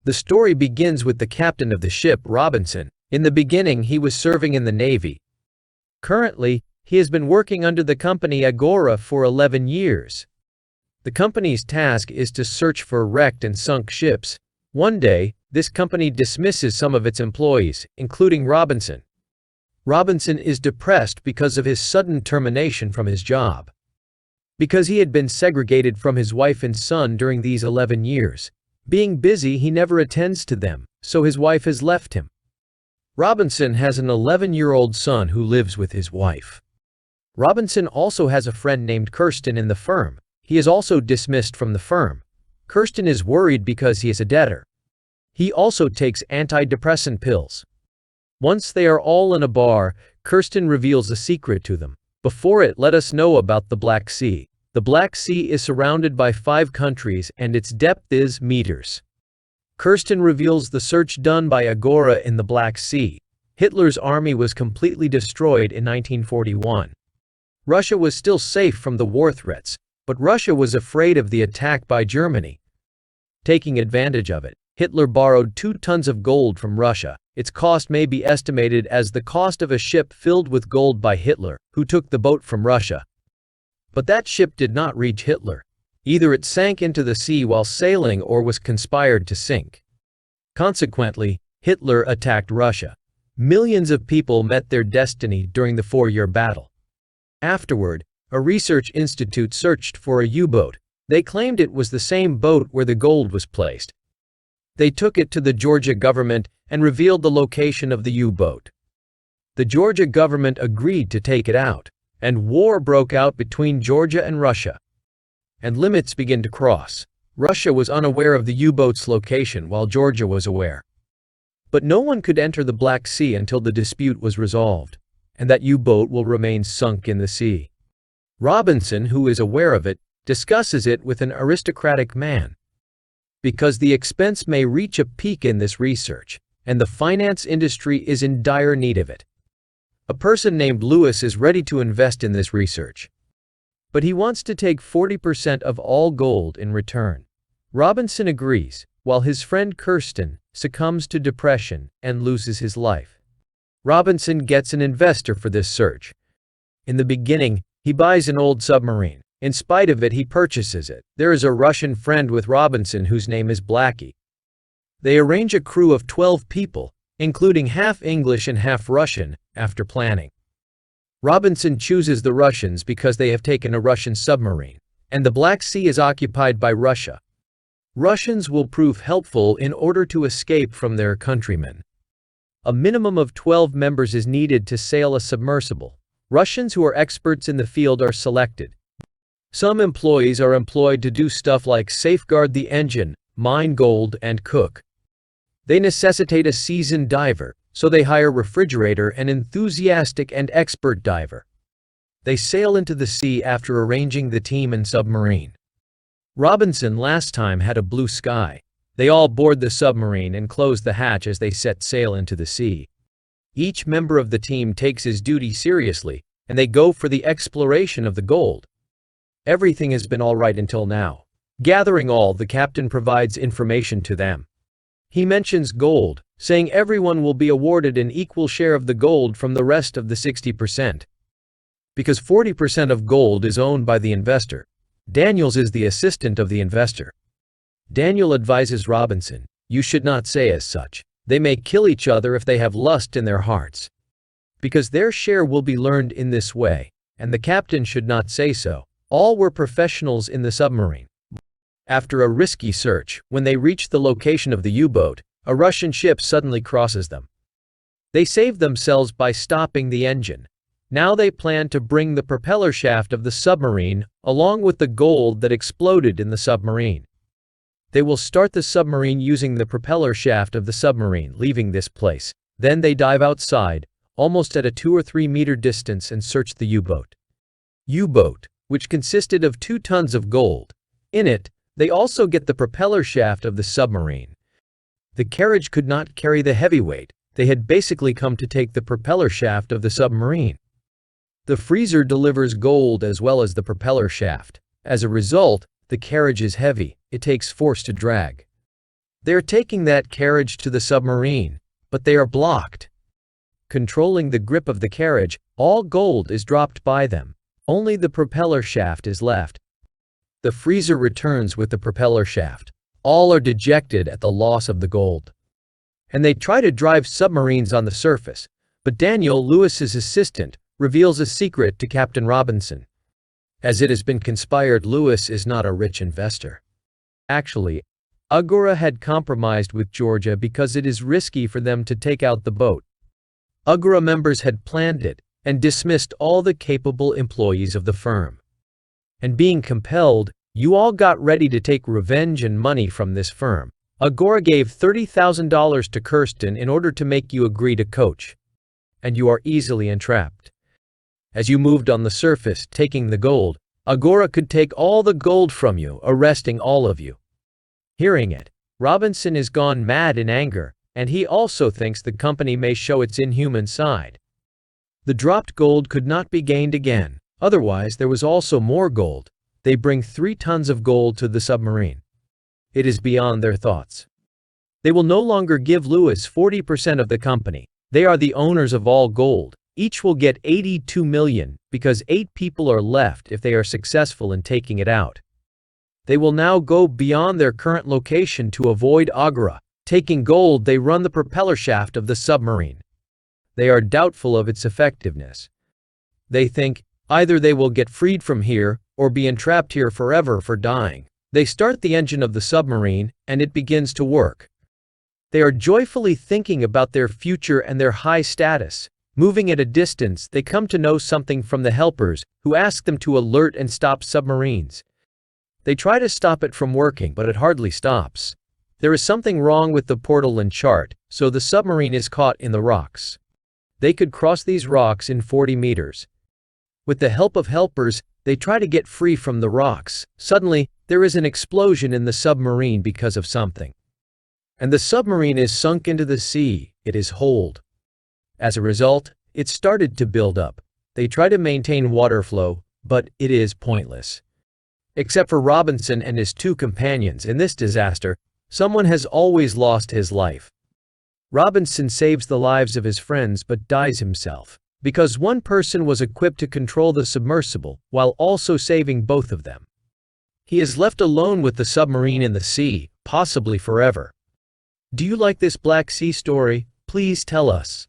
The story begins with the captain of the ship, Robinson. In the beginning, he was serving in the Navy. Currently, he has been working under the company Agora for 11 years. The company's task is to search for wrecked and sunk ships. One day, this company dismisses some of its employees, including Robinson. Robinson is depressed because of his sudden termination from his job. Because he had been segregated from his wife and son during these 11 years. Being busy, he never attends to them, so his wife has left him. Robinson has an 11-year-old son who lives with his wife. Robinson also has a friend named Kirsten in the firm. He is also dismissed from the firm. Kirsten is worried because he is a debtor. He also takes antidepressant pills. Once they are all in a bar, Kirsten reveals a secret to them. Before it, let us know about the Black Sea. The Black Sea is surrounded by 5 countries and its depth is meters. Kirsten reveals the search done by Agora in the Black Sea. Hitler's army was completely destroyed in 1941. Russia was still safe from the war threats, but Russia was afraid of the attack by Germany. Taking advantage of it, Hitler borrowed 2 tons of gold from Russia. Its cost may be estimated as the cost of a ship filled with gold by Hitler, who took the boat from Russia. But that ship did not reach Hitler. Either it sank into the sea while sailing or was conspired to sink. Consequently, Hitler attacked Russia. Millions of people met their destiny during the 4-year battle. Afterward, a research institute searched for a U-boat. They claimed it was the same boat where the gold was placed. They took it to the Georgia government and revealed the location of the U-boat. The Georgia government agreed to take it out, and war broke out between Georgia and Russia. And limits began to cross. Russia was unaware of the U-boat's location while Georgia was aware. But no one could enter the Black Sea until the dispute was resolved, and that U-boat will remain sunk in the sea. Robinson, who is aware of it, discusses it with an aristocratic man. Because the expense may reach a peak in this research, and the finance industry is in dire need of it. A person named Lewis is ready to invest in this research. But he wants to take 40% of all gold in return. Robinson agrees, while his friend Kirsten succumbs to depression and loses his life. Robinson gets an investor for this search. In the beginning, he buys an old submarine. In spite of it, he purchases it. There is a Russian friend with Robinson whose name is Blackie. They arrange a crew of 12 people, including half English and half Russian, after planning. Robinson chooses the Russians because they have taken a Russian submarine, and the Black Sea is occupied by Russia. Russians will prove helpful in order to escape from their countrymen. A minimum of 12 members is needed to sail a submersible. Russians who are experts in the field are selected. Some employees are employed to do stuff like safeguard the engine, mine gold, and cook. They necessitate a seasoned diver, so they hire refrigerator an enthusiastic and expert diver. They sail into the sea after arranging the team and submarine. Robinson last time had a blue sky. They all board the submarine and close the hatch as they set sail into the sea. Each member of the team takes his duty seriously, and they go for the exploration of the gold. Everything has been all right until now. Gathering all, the captain provides information to them. He mentions gold, saying everyone will be awarded an equal share of the gold from the rest of the 60%. Because 40% of gold is owned by the investor. Daniels is the assistant of the investor. Daniel advises Robinson, "You should not say as such. They may kill each other if they have lust in their hearts. Because their share will be learned in this way, and the captain should not say so." All were professionals in the submarine. After a risky search, when they reach the location of the U-boat, a Russian ship suddenly crosses them. They save themselves by stopping the engine. Now they plan to bring the propeller shaft of the submarine, along with the gold that exploded in the submarine. They will start the submarine using the propeller shaft of the submarine, leaving this place. Then they dive outside, almost at a 2 or 3 meter distance, and search the U-boat. U-boat, which consisted of 2 tons of gold. In it, they also get the propeller shaft of the submarine. The carriage could not carry the heavy weight. They had basically come to take the propeller shaft of the submarine. The freezer delivers gold as well as the propeller shaft. As a result, the carriage is heavy. It takes force to drag. They are taking that carriage to the submarine, but they are blocked. Controlling the grip of the carriage, all gold is dropped by them. Only the propeller shaft is left. The freezer returns with the propeller shaft. All are dejected at the loss of the gold. And they try to drive submarines on the surface, but Daniel Lewis's assistant reveals a secret to Captain Robinson. As it has been conspired, Lewis is not a rich investor. Actually, Agora had compromised with Georgia because it is risky for them to take out the boat. Agora members had planned it and dismissed all the capable employees of the firm. And being compelled, you all got ready to take revenge and money from this firm. Agora gave $30,000 to Kirsten in order to make you agree to coach. And you are easily entrapped. As you moved on the surface, taking the gold, Agora could take all the gold from you, arresting all of you. Hearing it, Robinson is gone mad in anger, and he also thinks the company may show its inhuman side. The dropped gold could not be gained again, otherwise there was also more gold. They bring 3 tons of gold to the submarine. It is beyond their thoughts. They will no longer give Lewis 40% of the company. They are the owners of all gold. Each will get $82 million because 8 people are left if they are successful in taking it out. They will now go beyond their current location to avoid Agora. Taking gold, they run the propeller shaft of the submarine. They are doubtful of its effectiveness. They think either they will get freed from here or be entrapped here forever for dying. They start the engine of the submarine and it begins to work. They are joyfully thinking about their future and their high status. Moving at a distance, they come to know something from the helpers, who ask them to alert and stop submarines. They try to stop it from working, but it hardly stops. There is something wrong with the portal and chart, so the submarine is caught in the rocks. They could cross these rocks in 40 meters. With the help of helpers, they try to get free from the rocks. Suddenly, there is an explosion in the submarine because of something. And the submarine is sunk into the sea. It is holed. As a result, it started to build up. They try to maintain water flow, but it is pointless. Except for Robinson and his 2 companions in this disaster, someone has always lost his life. Robinson saves the lives of his friends but dies himself, because one person was equipped to control the submersible while also saving both of them. He is left alone with the submarine in the sea, possibly forever. Do you like this Black Sea story? Please tell us.